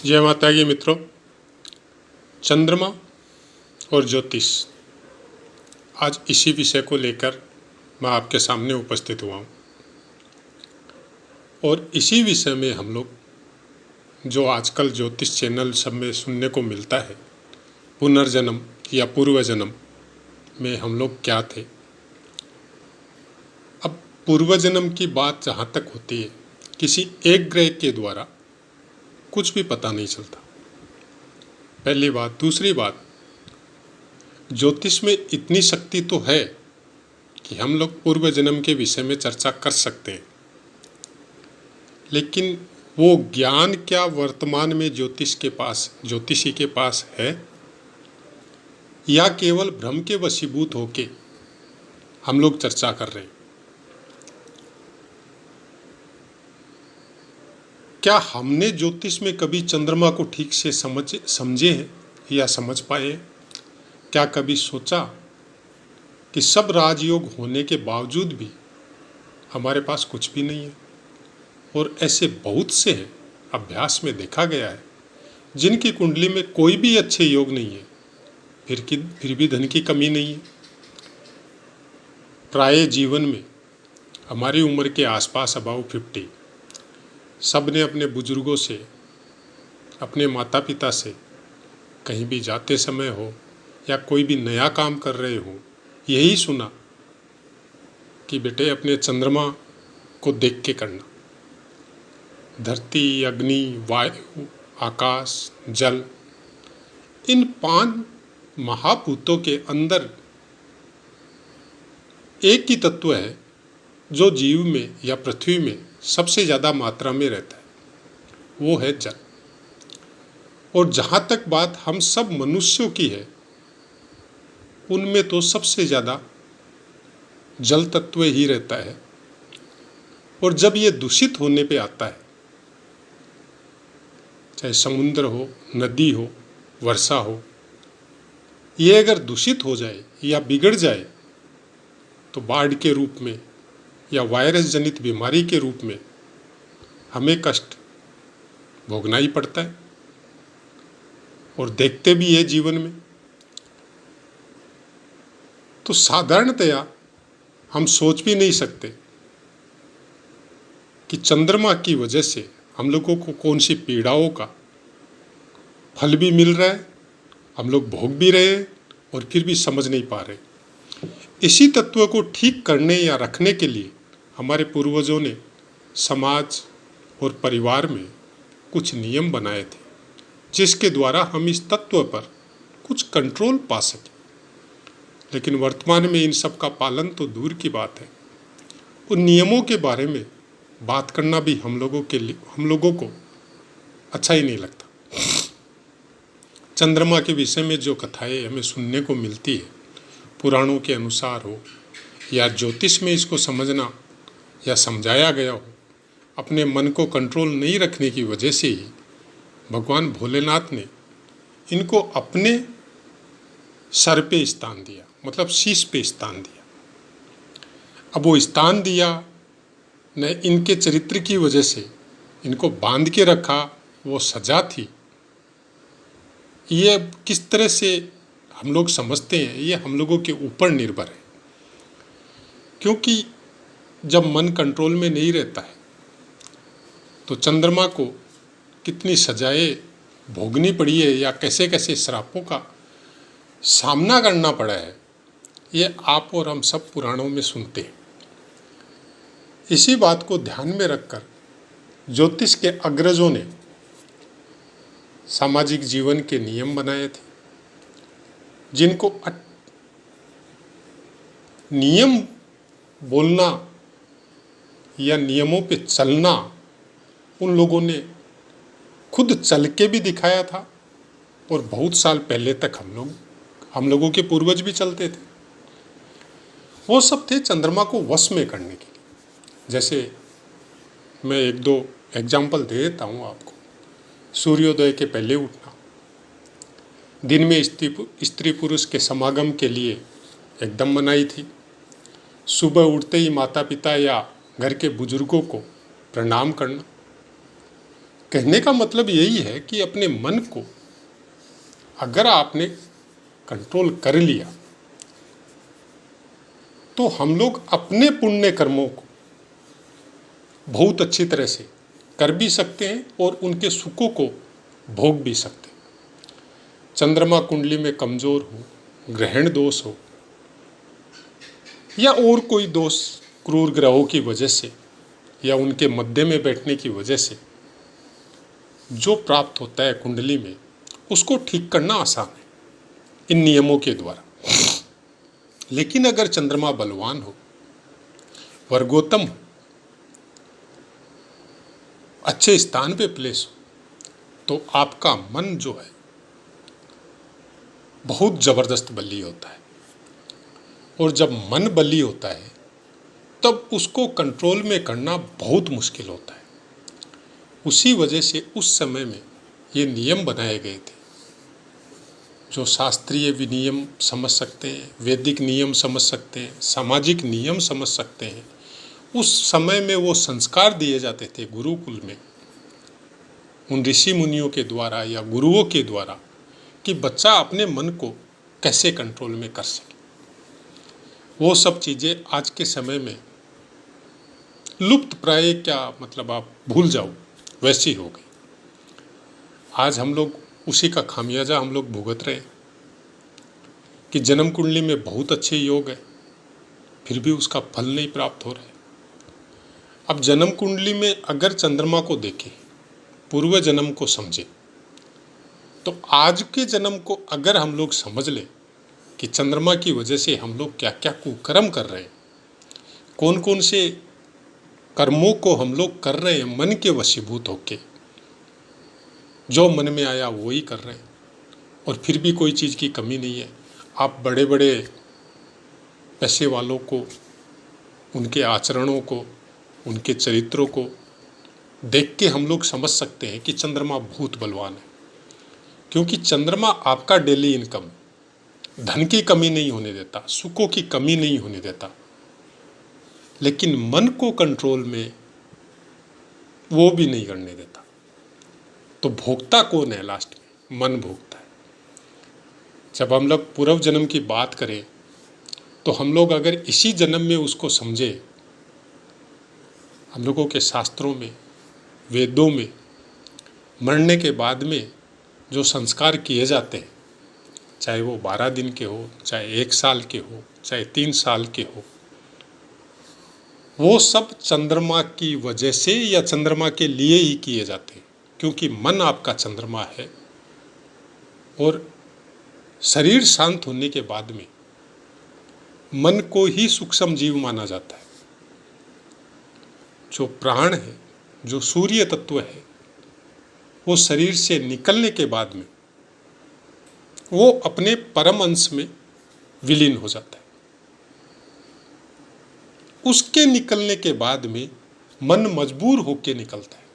जय माता की मित्रों। चंद्रमा और ज्योतिष, आज इसी विषय को लेकर मैं आपके सामने उपस्थित हुआ हूँ। और इसी विषय में हम लोग जो आजकल ज्योतिष चैनल सब में सुनने को मिलता है, पुनर्जन्म या पूर्व जन्म में हम लोग क्या थे। अब पूर्व जन्म की बात जहाँ तक होती है, किसी एक ग्रह के द्वारा कुछ भी पता नहीं चलता, पहली बात। दूसरी बात, ज्योतिष में इतनी शक्ति तो है कि हम लोग पूर्व जन्म के विषय में चर्चा कर सकते हैं, लेकिन वो ज्ञान क्या वर्तमान में ज्योतिषी के पास है, या केवल भ्रम के वशीभूत होके हम लोग चर्चा कर रहे हैं। क्या हमने ज्योतिष में कभी चंद्रमा को ठीक से समझे हैं या समझ पाए हैं? क्या कभी सोचा कि सब राजयोग होने के बावजूद भी हमारे पास कुछ भी नहीं है? और ऐसे बहुत से हैं, अभ्यास में देखा गया है, जिनकी कुंडली में कोई भी अच्छे योग नहीं है, फिर भी धन की कमी नहीं है। प्राय जीवन में हमारी उम्र के आसपास अबाउ 50 सब ने अपने बुजुर्गों से, अपने माता पिता से कहीं भी जाते समय हो या कोई भी नया काम कर रहे हो, यही सुना कि बेटे अपने चंद्रमा को देख के करना। धरती, अग्नि, वायु, आकाश, जल, इन 5 महाभूतों के अंदर एक ही तत्व है जो जीव में या पृथ्वी में सबसे ज़्यादा मात्रा में रहता है, वो है जल। और जहाँ तक बात हम सब मनुष्यों की है, उनमें तो सबसे ज़्यादा जल तत्व ही रहता है। और जब ये दूषित होने पे आता है, चाहे समुद्र हो, नदी हो, वर्षा हो, ये अगर दूषित हो जाए या बिगड़ जाए तो बाढ़ के रूप में या वायरस जनित बीमारी के रूप में हमें कष्ट भोगना ही पड़ता है, और देखते भी है जीवन में। तो साधारणतया हम सोच भी नहीं सकते कि चंद्रमा की वजह से हम लोगों को कौन सी पीड़ाओं का फल भी मिल रहा है, हम लोग भोग भी रहे हैं और फिर भी समझ नहीं पा रहे। इसी तत्व को ठीक करने या रखने के लिए हमारे पूर्वजों ने समाज और परिवार में कुछ नियम बनाए थे, जिसके द्वारा हम इस तत्व पर कुछ कंट्रोल पा सकें। लेकिन वर्तमान में इन सब का पालन तो दूर की बात है, उन नियमों के बारे में बात करना भी हम लोगों को अच्छा ही नहीं लगता। चंद्रमा के विषय में जो कथाएं हमें सुनने को मिलती है, पुराणों के अनुसार हो या ज्योतिष में इसको समझना या समझाया गया हो, अपने मन को कंट्रोल नहीं रखने की वजह से ही भगवान भोलेनाथ ने इनको अपने सर पे स्थान दिया, मतलब शीश पे स्थान दिया। अब वो स्थान दिया न, इनके चरित्र की वजह से इनको बांध के रखा, वो सजा थी। ये किस तरह से हम लोग समझते हैं, ये हम लोगों के ऊपर निर्भर है। क्योंकि जब मन कंट्रोल में नहीं रहता है तो चंद्रमा को कितनी सजाएं भोगनी पड़ी है या कैसे कैसे श्रापों का सामना करना पड़ा है, ये आप और हम सब पुराणों में सुनते हैं। इसी बात को ध्यान में रखकर ज्योतिष के अग्रजों ने सामाजिक जीवन के नियम बनाए थे, जिनको नियम बोलना या नियमों पे चलना उन लोगों ने खुद चल के भी दिखाया था, और बहुत साल पहले तक हम लोगों के पूर्वज भी चलते थे। वो सब थे चंद्रमा को वश में करने के लिए। जैसे मैं 1-2 एग्जाम्पल दे देता हूँ आपको। सूर्योदय के पहले उठना, दिन में स्त्री पुरुष के समागम के लिए एकदम मनाही थी। सुबह उठते ही माता पिता या घर के बुजुर्गों को प्रणाम करना, कहने का मतलब यही है कि अपने मन को अगर आपने कंट्रोल कर लिया तो हम लोग अपने पुण्य कर्मों को बहुत अच्छी तरह से कर भी सकते हैं और उनके सुखों को भोग भी सकते हैं। चंद्रमा कुंडली में कमजोर हो, ग्रहण दोष हो या और कोई दोष क्रूर ग्रहों की वजह से या उनके मध्य में बैठने की वजह से जो प्राप्त होता है कुंडली में, उसको ठीक करना आसान है इन नियमों के द्वारा। लेकिन अगर चंद्रमा बलवान हो, वर्गोत्तम हो, अच्छे स्थान पे प्लेस हो, तो आपका मन जो है बहुत जबरदस्त बली होता है। और जब मन बली होता है तब उसको कंट्रोल में करना बहुत मुश्किल होता है। उसी वजह से उस समय में ये नियम बनाए गए थे। जो शास्त्रीय विनियम समझ सकते हैं, वैदिक नियम समझ सकते हैं, सामाजिक नियम समझ सकते हैं, उस समय में वो संस्कार दिए जाते थे गुरुकुल में उन ऋषि मुनियों के द्वारा या गुरुओं के द्वारा कि बच्चा अपने मन को कैसे कंट्रोल में कर सके। वो सब चीज़ें आज के समय में लुप्त प्राय, क्या मतलब आप भूल जाओ, वैसी हो गई। आज हम लोग उसी का खामियाजा हम लोग भुगत रहे कि जन्म कुंडली में बहुत अच्छे योग है, फिर भी उसका फल नहीं प्राप्त हो रहा है। अब जन्म कुंडली में अगर चंद्रमा को देखें, पूर्व जन्म को समझे, तो आज के जन्म को अगर हम लोग समझ लें कि चंद्रमा की वजह से हम लोग क्या क्या कुकर्म कर रहे हैं, कौन कौन से कर्मों को हम लोग कर रहे हैं मन के वशीभूत होके, जो मन में आया वो ही कर रहे हैं और फिर भी कोई चीज़ की कमी नहीं है। आप बड़े बड़े पैसे वालों को, उनके आचरणों को, उनके चरित्रों को देख के हम लोग समझ सकते हैं कि चंद्रमा बहुत बलवान है। क्योंकि चंद्रमा आपका डेली इनकम, धन की कमी नहीं होने देता, सुखों की कमी नहीं होने देता, लेकिन मन को कंट्रोल में वो भी नहीं करने देता। तो भोगता कौन है लास्ट में? मन भोगता है। जब हम लोग पूर्व जन्म की बात करें तो हम लोग अगर इसी जन्म में उसको समझे, हम लोगों के शास्त्रों में, वेदों में मरने के बाद में जो संस्कार किए जाते हैं, चाहे वो 12 दिन के हो, चाहे 1 साल के हो, चाहे 3 साल के हो, वो सब चंद्रमा की वजह से या चंद्रमा के लिए ही किए जाते हैं। क्योंकि मन आपका चंद्रमा है और शरीर शांत होने के बाद में मन को ही सूक्ष्म जीव माना जाता है। जो प्राण है, जो सूर्य तत्व है, वो शरीर से निकलने के बाद में वो अपने परम अंश में विलीन हो जाता है। उसके निकलने के बाद में मन मजबूर होकर निकलता है।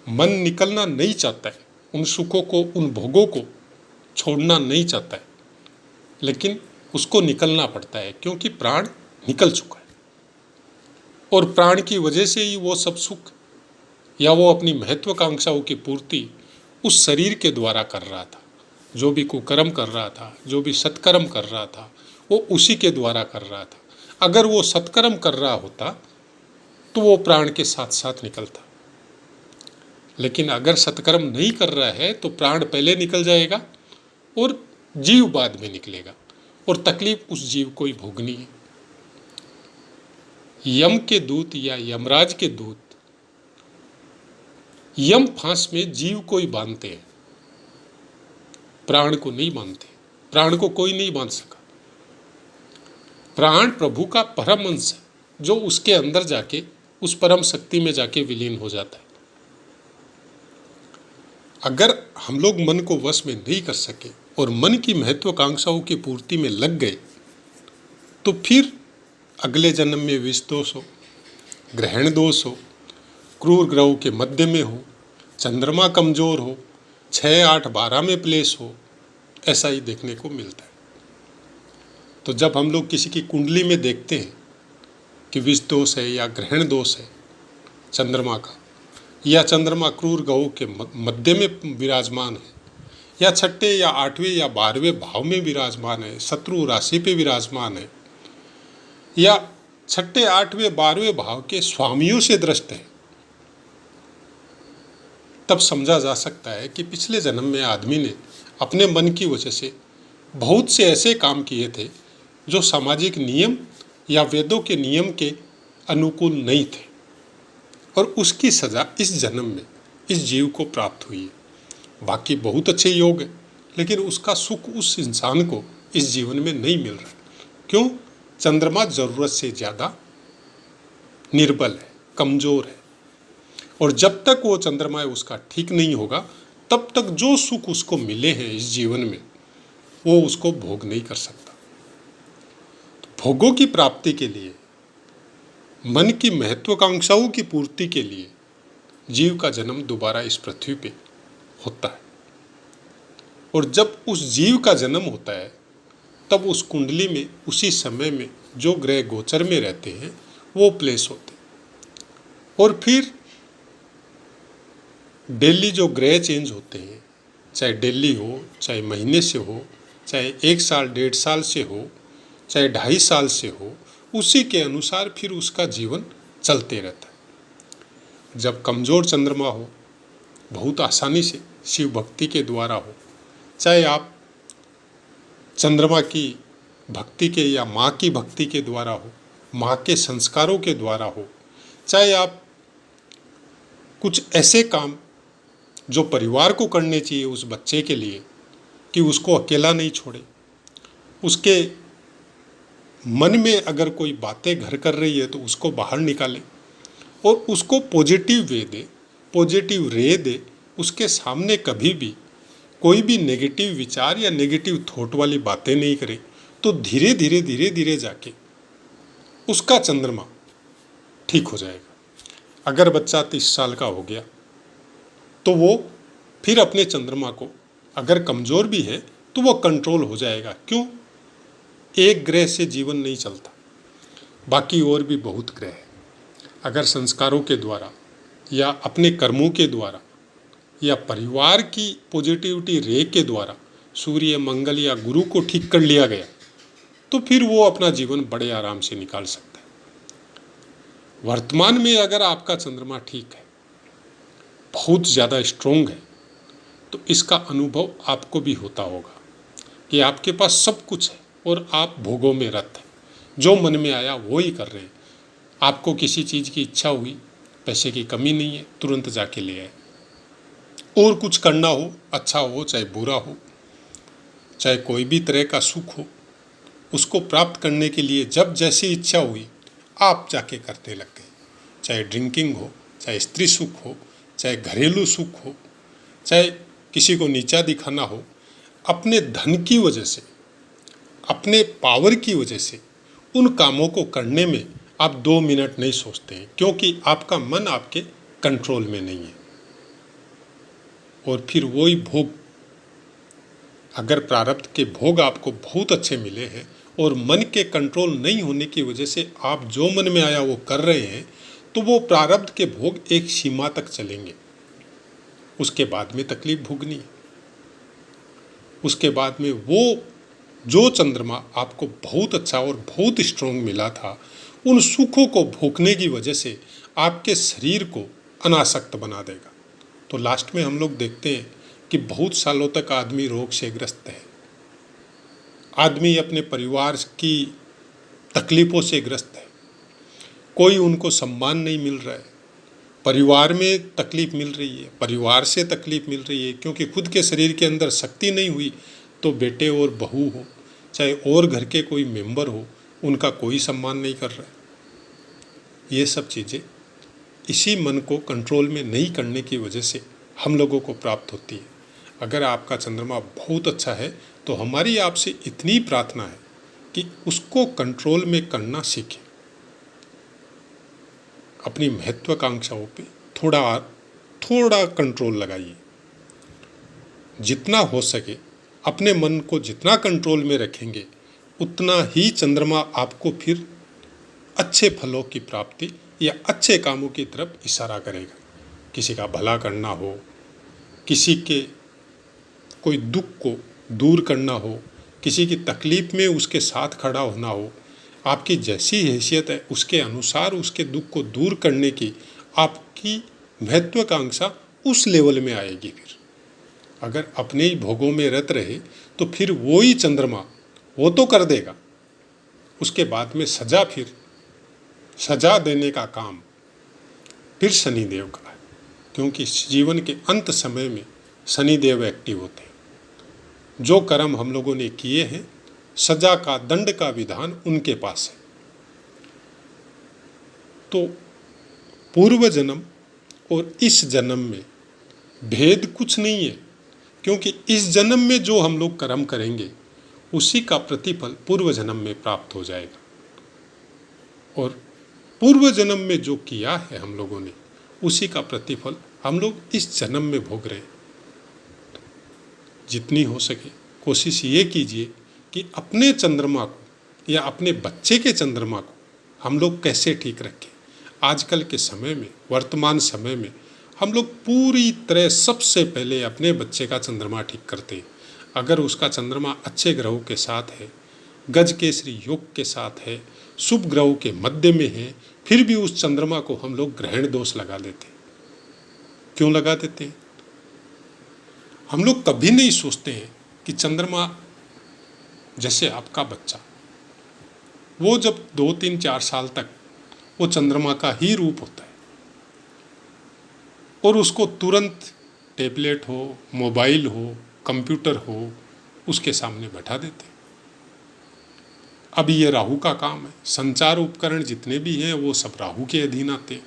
मन निकलना नहीं चाहता है, उन सुखों को, उन भोगों को छोड़ना नहीं चाहता है, लेकिन उसको निकलना पड़ता है क्योंकि प्राण निकल चुका है। और प्राण की वजह से ही वो सब सुख या वो अपनी महत्वाकांक्षाओं की पूर्ति उस शरीर के द्वारा कर रहा था। जो भी कुकर्म कर रहा था, जो भी सत्कर्म कर रहा था, वो उसी के द्वारा कर रहा था। अगर वो सत्कर्म कर रहा होता तो वो प्राण के साथ साथ निकलता, लेकिन अगर सत्कर्म नहीं कर रहा है तो प्राण पहले निकल जाएगा और जीव बाद में निकलेगा और तकलीफ उस जीव को ही भोगनी है। यम के दूत या यमराज के दूत यम फांस में जीव को ही बांधते हैं, प्राण को नहीं बांधते। प्राण को कोई नहीं बांध सका। प्राण प्रभु का परम अंश है जो उसके अंदर जाके उस परम शक्ति में जाके विलीन हो जाता है। अगर हम लोग मन को वश में नहीं कर सके और मन की महत्वाकांक्षाओं की पूर्ति में लग गए तो फिर अगले जन्म में विष दोष हो, ग्रहण दोष हो, क्रूर ग्रहों के मध्य में हो, चंद्रमा कमजोर हो, 6, 8, 12 में प्लेस हो, ऐसा ही देखने को मिलता है। तो जब हम लोग किसी की कुंडली में देखते हैं कि विष दोष है या ग्रहण दोष है चंद्रमा का, या चंद्रमा क्रूर ग्रहों के मध्य में विराजमान है, या छठे या आठवें या 12वें भाव में विराजमान है, शत्रु राशि पे विराजमान है, या छठे 8वें 12वें भाव के स्वामियों से दृष्ट है, तब समझा जा सकता है कि पिछले जन्म में आदमी ने अपने मन की वजह से बहुत से ऐसे काम किए थे जो सामाजिक नियम या वेदों के नियम के अनुकूल नहीं थे, और उसकी सजा इस जन्म में इस जीव को प्राप्त हुई है। बाकी बहुत अच्छे योग है, लेकिन उसका सुख उस इंसान को इस जीवन में नहीं मिल रहा। क्यों? चंद्रमा जरूरत से ज़्यादा निर्बल है, कमज़ोर है, और जब तक वो चंद्रमा उसका ठीक नहीं होगा तब तक जो सुख उसको मिले हैं इस जीवन में वो उसको भोग नहीं कर सकता। तो भोगों की प्राप्ति के लिए, मन की महत्वाकांक्षाओं की पूर्ति के लिए जीव का जन्म दोबारा इस पृथ्वी पे होता है, और जब उस जीव का जन्म होता है तब उस कुंडली में उसी समय में जो ग्रह गोचर में रहते हैं वो प्लेस होते हैं, और फिर डेली जो ग्रह चेंज होते हैं, चाहे डेली हो, चाहे महीने से हो, चाहे 1 साल 1.5 साल से हो, चाहे 2.5 साल से हो, उसी के अनुसार फिर उसका जीवन चलते रहता है। जब कमज़ोर चंद्रमा हो, बहुत आसानी से शिव भक्ति के द्वारा हो, चाहे आप चंद्रमा की भक्ति के या माँ की भक्ति के द्वारा हो, माँ के संस्कारों के द्वारा हो, चाहे आप कुछ ऐसे काम जो परिवार को करने चाहिए उस बच्चे के लिए कि उसको अकेला नहीं छोड़े, उसके मन में अगर कोई बातें घर कर रही है तो उसको बाहर निकाले और उसको पॉजिटिव वे दे, पॉजिटिव रे दे, उसके सामने कभी भी कोई भी नेगेटिव विचार या नेगेटिव थॉट वाली बातें नहीं करे, तो धीरे धीरे धीरे धीरे जाके उसका चंद्रमा ठीक हो जाएगा। अगर बच्चा 30 साल का हो गया तो वो फिर अपने चंद्रमा को, अगर कमज़ोर भी है तो वो कंट्रोल हो जाएगा। क्यों? एक ग्रह से जीवन नहीं चलता, बाकी और भी बहुत ग्रह है। अगर संस्कारों के द्वारा या अपने कर्मों के द्वारा या परिवार की पॉजिटिविटी रे के द्वारा सूर्य, मंगल या गुरु को ठीक कर लिया गया तो फिर वो अपना जीवन बड़े आराम से निकाल सकता है। वर्तमान में अगर आपका चंद्रमा ठीक है, बहुत ज़्यादा स्ट्रोंग है, तो इसका अनुभव आपको भी होता होगा कि आपके पास सब कुछ है और आप भोगों में रत हैं, जो मन में आया वो ही कर रहे हैं। आपको किसी चीज़ की इच्छा हुई, पैसे की कमी नहीं है, तुरंत जाके ले आए। और कुछ करना हो, अच्छा हो चाहे बुरा हो, चाहे कोई भी तरह का सुख हो, उसको प्राप्त करने के लिए जब जैसी इच्छा हुई आप जाके करने लग गए। चाहे ड्रिंकिंग हो, चाहे स्त्री सुख हो, चाहे घरेलू सुख हो, चाहे किसी को नीचा दिखाना हो, अपने धन की वजह से, अपने पावर की वजह से उन कामों को करने में आप 2 मिनट नहीं सोचते हैं, क्योंकि आपका मन आपके कंट्रोल में नहीं है। और फिर वही भोग, अगर प्रारब्ध के भोग आपको बहुत अच्छे मिले हैं और मन के कंट्रोल नहीं होने की वजह से आप जो मन में आया वो कर रहे हैं, तो वो प्रारब्ध के भोग एक सीमा तक चलेंगे, उसके बाद में तकलीफ भोगनी है। उसके बाद में वो जो चंद्रमा आपको बहुत अच्छा और बहुत स्ट्रोंग मिला था, उन सुखों को भोगने की वजह से आपके शरीर को अनासक्त बना देगा। तो लास्ट में हम लोग देखते हैं कि बहुत सालों तक आदमी रोग से ग्रस्त है, आदमी अपने परिवार की तकलीफ़ों से ग्रस्त है, कोई उनको सम्मान नहीं मिल रहा है, परिवार में तकलीफ़ मिल रही है, परिवार से तकलीफ़ मिल रही है, क्योंकि खुद के शरीर के अंदर शक्ति नहीं हुई तो बेटे और बहू हो, चाहे और घर के कोई मेंबर हो, उनका कोई सम्मान नहीं कर रहा है। ये सब चीज़ें इसी मन को कंट्रोल में नहीं करने की वजह से हम लोगों को प्राप्त होती है। अगर आपका चंद्रमा बहुत अच्छा है तो हमारी आपसे इतनी प्रार्थना है कि उसको कंट्रोल में करना सीखें। अपनी महत्वाकांक्षाओं पे थोड़ा कंट्रोल लगाइए। जितना हो सके अपने मन को जितना कंट्रोल में रखेंगे, उतना ही चंद्रमा आपको फिर अच्छे फलों की प्राप्ति या अच्छे कामों की तरफ इशारा करेगा। किसी का भला करना हो, किसी के कोई दुख को दूर करना हो, किसी की तकलीफ़ में उसके साथ खड़ा होना हो, आपकी जैसी हैसियत है उसके अनुसार उसके दुख को दूर करने की आपकी महत्वाकांक्षा उस लेवल में आएगी। फिर अगर अपने ही भोगों में रत रहे तो फिर वो ही चंद्रमा वो तो कर देगा, उसके बाद में सजा देने का काम फिर शनिदेव का है, क्योंकि जीवन के अंत समय में शनिदेव एक्टिव होते हैं। जो कर्म हम लोगों ने किए हैं, सजा का दंड का विधान उनके पास है। तो पूर्व जन्म और इस जन्म में भेद कुछ नहीं है, क्योंकि इस जन्म में जो हम लोग कर्म करेंगे उसी का प्रतिफल पूर्व जन्म में प्राप्त हो जाएगा, और पूर्व जन्म में जो किया है हम लोगों ने उसी का प्रतिफल हम लोग इस जन्म में भोग रहे हैं। जितनी हो सके कोशिश ये कीजिए कि अपने चंद्रमा को या अपने बच्चे के चंद्रमा को हम लोग कैसे ठीक रखें। आजकल के समय में, वर्तमान समय में हम लोग पूरी तरह सबसे पहले अपने बच्चे का चंद्रमा ठीक करते हैं। अगर उसका चंद्रमा अच्छे ग्रहों के साथ है, गज केसरी योग के साथ है, शुभ ग्रहों के मध्य में है, फिर भी उस चंद्रमा को हम लोग ग्रहण दोष लगा देते हैं। क्यों लगा देते हैं? हम लोग कभी नहीं सोचते हैं कि चंद्रमा, जैसे आपका बच्चा, वो जब 2, 3, 4 साल तक वो चंद्रमा का ही रूप होता है, और उसको तुरंत टैबलेट हो, मोबाइल हो, कंप्यूटर हो, उसके सामने बैठा देते हैं। अब ये राहु का काम है, संचार उपकरण जितने भी हैं वो सब राहु के अधीन आते हैं।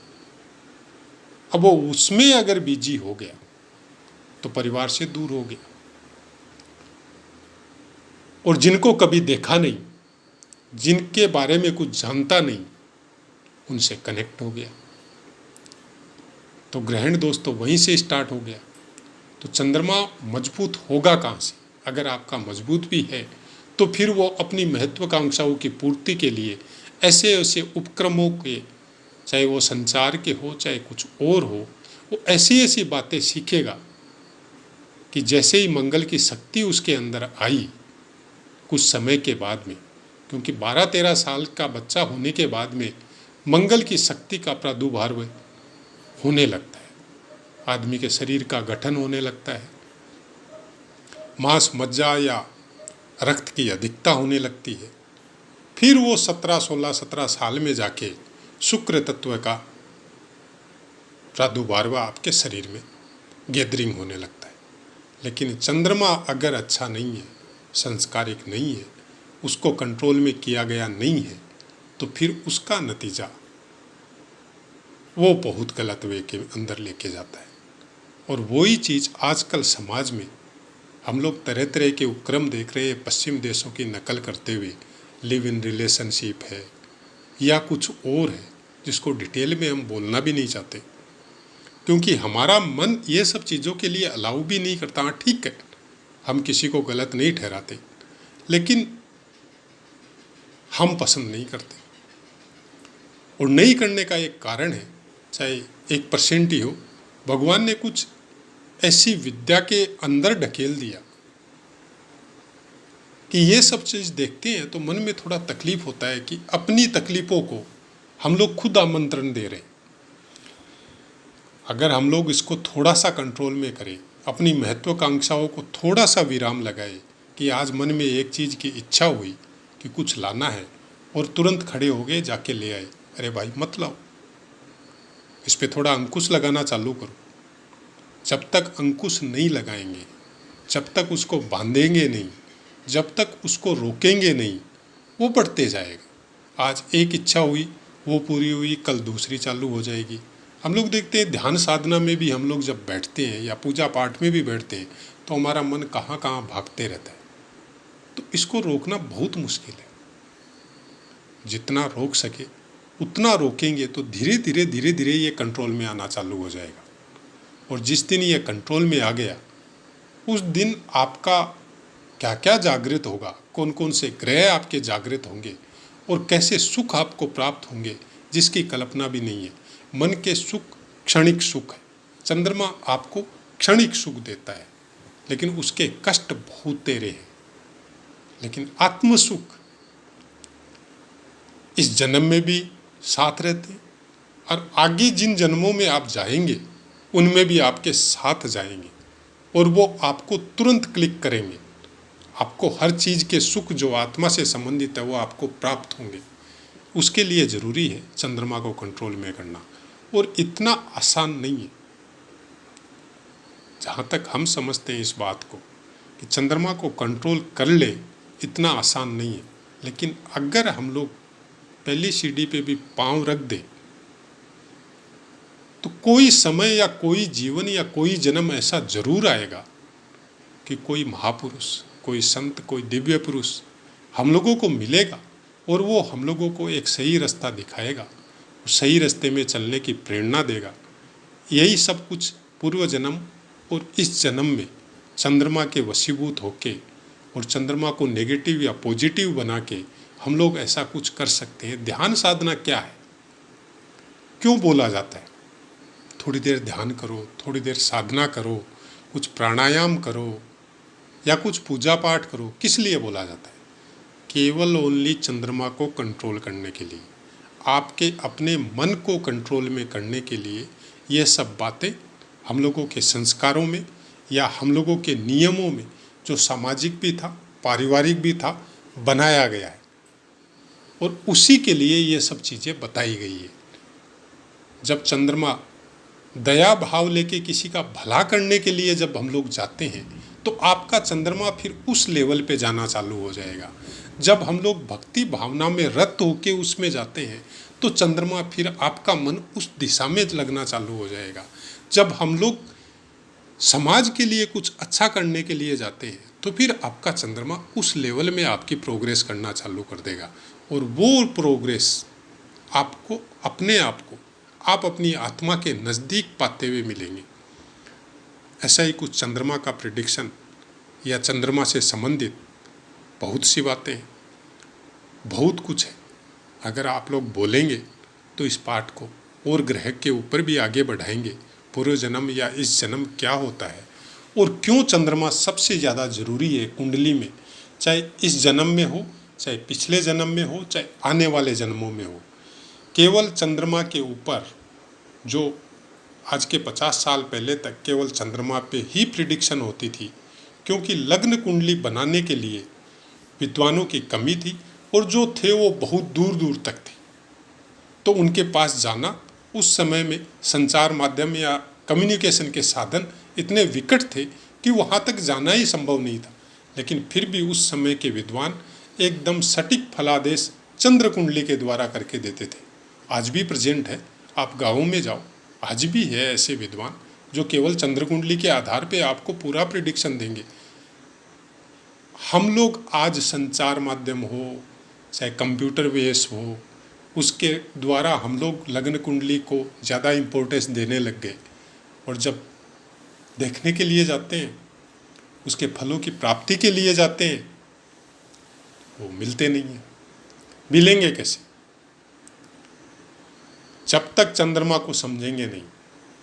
अब वो उसमें अगर बिजी हो गया तो परिवार से दूर हो गया, और जिनको कभी देखा नहीं, जिनके बारे में कुछ जानता नहीं, उनसे कनेक्ट हो गया, तो ग्रहण दोष तो वहीं से स्टार्ट हो गया। तो चंद्रमा मजबूत होगा कहाँ से? अगर आपका मजबूत भी है तो फिर वो अपनी महत्वाकांक्षाओं की पूर्ति के लिए ऐसे ऐसे उपक्रमों के, चाहे वो संचार के हो चाहे कुछ और हो, वो ऐसी ऐसी बातें सीखेगा कि जैसे ही मंगल की शक्ति उसके अंदर आई कुछ समय के बाद में, क्योंकि 12-13 साल का बच्चा होने के बाद में मंगल की शक्ति का प्रादुर्भाव होने लगता है, आदमी के शरीर का गठन होने लगता है, मांस मज्जा या रक्त की अधिकता होने लगती है। फिर वो 17 साल में जाके शुक्र तत्व का प्रादुर्भाव आपके शरीर में गैदरिंग होने लगता है। लेकिन चंद्रमा अगर अच्छा नहीं है, संस्कारिक नहीं है, उसको कंट्रोल में किया गया नहीं है, तो फिर उसका नतीजा वो बहुत गलत वे के अंदर लेके जाता है। और वही चीज़ आजकल समाज में हम लोग तरह तरह के उपक्रम देख रहे हैं, पश्चिम देशों की नकल करते हुए, लिव इन रिलेशनशिप है या कुछ और है, जिसको डिटेल में हम बोलना भी नहीं चाहते, क्योंकि हमारा मन ये सब चीज़ों के लिए अलाउ भी नहीं करता। हाँ ठीक है, हम किसी को गलत नहीं ठहराते, लेकिन हम पसंद नहीं करते, और नहीं करने का एक कारण है, चाहे 1% ही हो, भगवान ने कुछ ऐसी विद्या के अंदर ढकेल दिया कि ये सब चीज़ देखते हैं तो मन में थोड़ा तकलीफ होता है कि अपनी तकलीफ़ों को हम लोग खुद आमंत्रण दे रहे हैं। अगर हम लोग इसको थोड़ा सा कंट्रोल में करें, अपनी महत्वाकांक्षाओं को थोड़ा सा विराम लगाए कि आज मन में एक चीज़ की इच्छा हुई कि कुछ लाना है, और तुरंत खड़े हो गए जाके ले आए, अरे भाई मत लाओ, इस पर थोड़ा अंकुश लगाना चालू करो। जब तक अंकुश नहीं लगाएंगे, जब तक उसको बांधेंगे नहीं, जब तक उसको रोकेंगे नहीं, वो बढ़ते जाएगा। आज एक इच्छा हुई, वो पूरी हुई, कल दूसरी चालू हो जाएगी। हम लोग देखते हैं ध्यान साधना में भी हम लोग जब बैठते हैं या पूजा पाठ में भी बैठते हैं तो हमारा मन कहाँ कहाँ भागते रहता है। तो इसको रोकना बहुत मुश्किल है। जितना रोक सके उतना रोकेंगे तो धीरे धीरे ये कंट्रोल में आना चालू हो जाएगा। और जिस दिन ये कंट्रोल में आ गया, उस दिन आपका क्या क्या जागृत होगा, कौन कौन से ग्रह आपके जागृत होंगे, और कैसे सुख आपको प्राप्त होंगे जिसकी कल्पना भी नहीं है। मन के सुख क्षणिक सुख है, चंद्रमा आपको क्षणिक सुख देता है, लेकिन उसके कष्ट बहुत तेरे हैं। लेकिन आत्म सुख इस जन्म में भी साथ रहते हैं, और आगे जिन जन्मों में आप जाएंगे उनमें भी आपके साथ जाएंगे, और वो आपको तुरंत क्लिक करेंगे। आपको हर चीज़ के सुख जो आत्मा से संबंधित है वो आपको प्राप्त होंगे। उसके लिए ज़रूरी है चंद्रमा को कंट्रोल में करना, और इतना आसान नहीं है। जहाँ तक हम समझते हैं इस बात को कि चंद्रमा को कंट्रोल कर ले, इतना आसान नहीं है। लेकिन अगर हम लोग पहली सीढ़ी पे भी पांव रख दें तो कोई समय या कोई जीवन या कोई जन्म ऐसा जरूर आएगा कि कोई महापुरुष, कोई संत, कोई दिव्य पुरुष हम लोगों को मिलेगा, और वो हम लोगों को एक सही रास्ता दिखाएगा, सही रास्ते में चलने की प्रेरणा देगा। यही सब कुछ पूर्व जन्म और इस जन्म में चंद्रमा के वशीभूत होके और चंद्रमा को नेगेटिव या पॉजिटिव बना के हम लोग ऐसा कुछ कर सकते हैं। ध्यान साधना क्या है, क्यों बोला जाता है? थोड़ी देर ध्यान करो, थोड़ी देर साधना करो, कुछ प्राणायाम करो या कुछ पूजा पाठ करो। किस लिए बोला जाता है? केवल ओनली चंद्रमा को कंट्रोल करने के लिए, आपके अपने मन को कंट्रोल में करने के लिए ये सब बातें हम लोगों के संस्कारों में या हम लोगों के नियमों में, जो सामाजिक भी था, पारिवारिक भी था, बनाया गया है, और उसी के लिए ये सब चीज़ें बताई गई है। जब चंद्रमा दया भाव लेके किसी का भला करने के लिए जब हम लोग जाते हैं तो आपका चंद्रमा फिर उस लेवल पे जाना चालू हो जाएगा। जब हम लोग भक्ति भावना में रत होके उसमें जाते हैं तो चंद्रमा फिर आपका मन उस दिशा में लगना चालू हो जाएगा। जब हम लोग समाज के लिए कुछ अच्छा करने के लिए जाते हैं तो फिर आपका चंद्रमा उस लेवल में आपकी प्रोग्रेस करना चालू कर देगा, और वो प्रोग्रेस आपको अपने आप को आप अपनी आत्मा के नज़दीक पाते हुए मिलेंगे। ऐसा ही कुछ चंद्रमा का प्रेडिक्शन या चंद्रमा से संबंधित बहुत सी बातें हैं, बहुत कुछ है। अगर आप लोग बोलेंगे तो इस पाठ को और ग्रह के ऊपर भी आगे बढ़ाएंगे। पूर्व जन्म या इस जन्म क्या होता है और क्यों चंद्रमा सबसे ज़्यादा ज़रूरी है कुंडली में, चाहे इस जन्म में हो, चाहे पिछले जन्म में हो, चाहे आने वाले जन्मों में हो। केवल चंद्रमा के ऊपर जो आज के 50 साल पहले तक केवल चंद्रमा पे ही प्रिडिक्शन होती थी, क्योंकि लग्न कुंडली बनाने के लिए विद्वानों की कमी थी और जो थे वो बहुत दूर दूर तक थे, तो उनके पास जाना उस समय में संचार माध्यम या कम्युनिकेशन के साधन इतने विकट थे कि वहाँ तक जाना ही संभव नहीं था। लेकिन फिर भी उस समय के विद्वान एकदम सटीक फलादेश चंद्र कुंडली के द्वारा करके देते थे। आज भी प्रेजेंट है, आप गाँवों में जाओ, आज भी है ऐसे विद्वान जो केवल चंद्र कुंडली के आधार पे आपको पूरा प्रिडिक्शन देंगे। हम लोग आज संचार माध्यम हो, चाहे कंप्यूटर बेस हो, उसके द्वारा हम लोग लग्न कुंडली को ज़्यादा इम्पोर्टेंस देने लग गए, और जब देखने के लिए जाते हैं, उसके फलों की प्राप्ति के लिए जाते हैं, वो मिलते नहीं हैं। मिलेंगे कैसे? जब तक चंद्रमा को समझेंगे नहीं,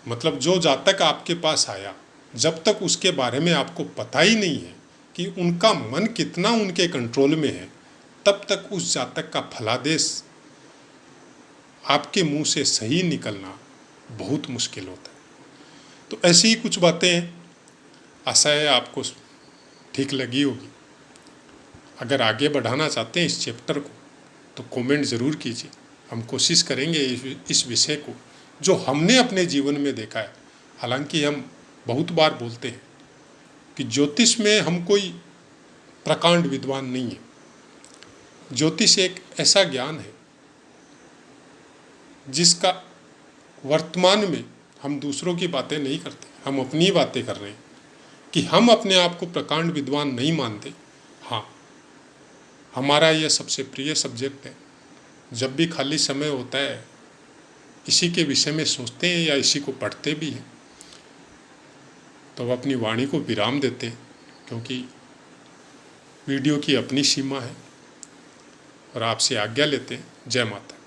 मतलब जो जातक आपके पास आया, जब तक उसके बारे में आपको पता ही नहीं है कि उनका मन कितना उनके कंट्रोल में है, तब तक उस जातक का फलादेश आपके मुंह से सही निकलना बहुत मुश्किल होता है। तो ऐसी ही कुछ बातें हैं, आशा है आपको ठीक लगी होगी। अगर आगे बढ़ाना चाहते हैं इस चैप्टर को तो कमेंट ज़रूर कीजिए। हम कोशिश करेंगे इस विषय को जो हमने अपने जीवन में देखा है। हालांकि हम बहुत बार बोलते हैं कि ज्योतिष में हम कोई प्रकांड विद्वान नहीं है। ज्योतिष एक ऐसा ज्ञान है जिसका वर्तमान में हम दूसरों की बातें नहीं करते, हम अपनी बातें कर रहे हैं कि हम अपने आप को प्रकांड विद्वान नहीं मानते। हाँ, हमारा यह सबसे प्रिय सब्जेक्ट है। जब भी खाली समय होता है इसी के विषय में सोचते हैं या इसी को पढ़ते भी हैं, तो अपनी वाणी को विराम देते हैं, क्योंकि वीडियो की अपनी सीमा है, और आपसे आज्ञा लेते हैं। जय माता।